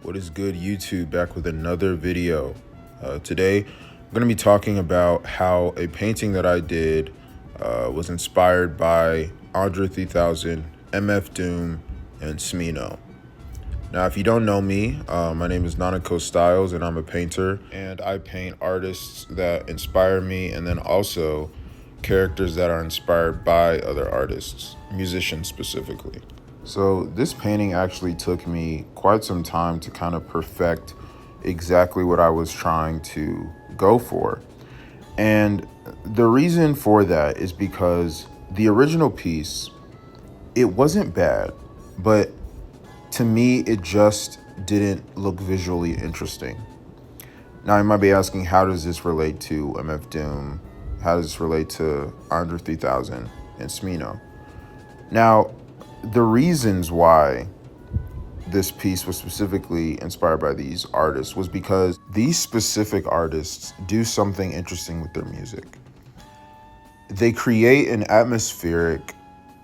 What is good, YouTube? Back with another video. Today, I'm going to be talking about how a painting that I did was inspired by André 3000, MF Doom, and Smino. Now, if you don't know me, my name is Nanako Styles, and I'm a painter. And I paint artists that inspire me, and then also characters that are inspired by other artists, musicians specifically. So this painting actually took me quite some time to kind of perfect exactly what I was trying to go for. And the reason for that is because the original piece, it wasn't bad, but to me, it just didn't look visually interesting. Now, you might be asking, how does this relate to MF Doom? How does this relate to Andre 3000 and Smino? Now, the reasons why this piece was specifically inspired by these artists was because these specific artists do something interesting with their music. They create an atmospheric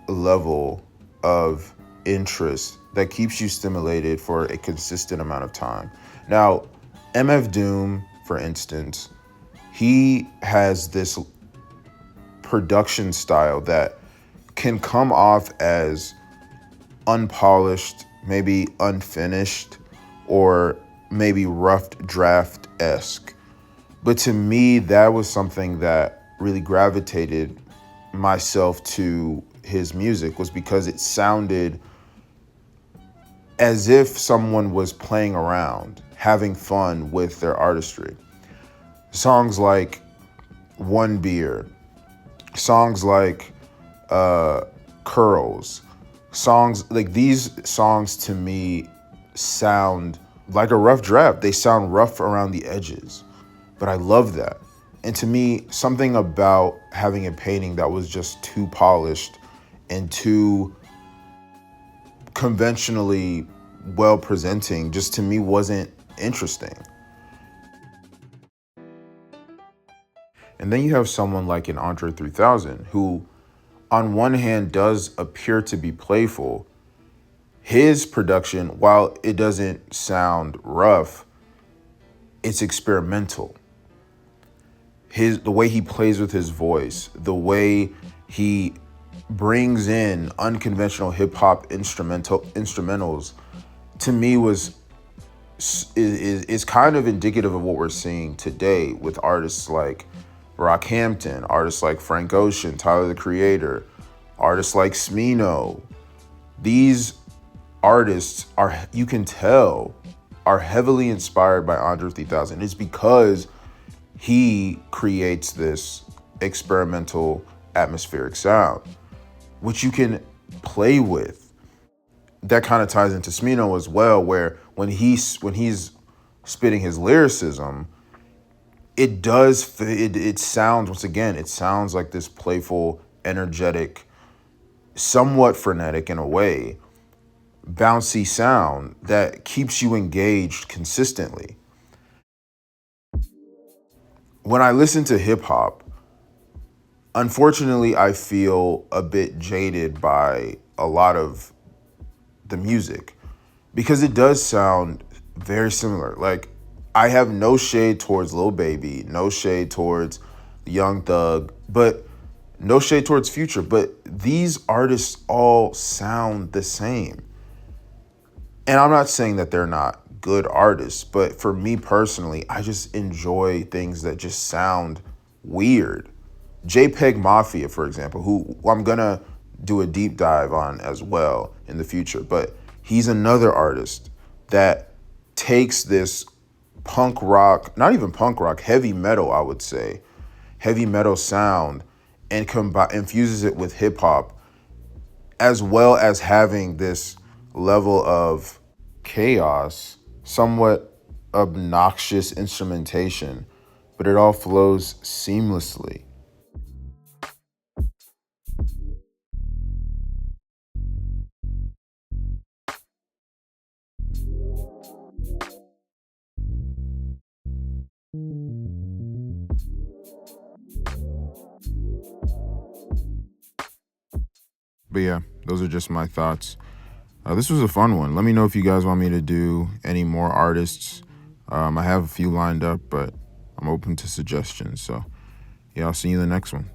level of interest that keeps you stimulated for a consistent amount of time. Now, MF Doom, for instance, he has this production style that can come off as unpolished, maybe unfinished, or maybe rough draft-esque. But to me, that was something that really gravitated myself to his music, was because it sounded as if someone was playing around, having fun with their artistry. Songs like One Beer, songs like Curls, songs like these songs to me sound like a rough draft. They sound rough around the edges, but I love that. And to me, something about having a painting that was just too polished and too conventionally well presenting, just to me wasn't interesting. And then you have someone like an Andre 3000 who, on one hand, does appear to be playful. His production, while it doesn't sound rough, it's experimental. The way he plays with his voice, the way he brings in unconventional hip hop instrumentals, to me is kind of indicative of what we're seeing today with artists like Rockhampton, artists like Frank Ocean, Tyler the Creator, artists like Smino. These artists are, you can tell, are heavily inspired by Andre 3000. It's because he creates this experimental atmospheric sound, which you can play with. That kind of ties into Smino as well, where when he's spitting his lyricism, it sounds, once again, it sounds like this playful, energetic, somewhat frenetic in a way, bouncy sound that keeps you engaged consistently. When I listen to hip hop, unfortunately, I feel a bit jaded by a lot of the music because it does sound very similar. Like, I have no shade towards Lil Baby, no shade towards Young Thug, but no shade towards Future, but these artists all sound the same. And I'm not saying that they're not good artists, but for me personally, I just enjoy things that just sound weird. JPEG Mafia, for example, who I'm gonna do a deep dive on as well in the future, but he's another artist that takes this punk rock, not even punk rock, heavy metal, I would say, heavy metal sound, and infuses it with hip hop, as well as having this level of chaos, somewhat obnoxious instrumentation, but it all flows seamlessly. But yeah, those are just my thoughts. This was a fun one. Let me know if you guys want me to do any more artists. I have a few lined up, but I'm open to suggestions. So yeah, I'll see you in the next one.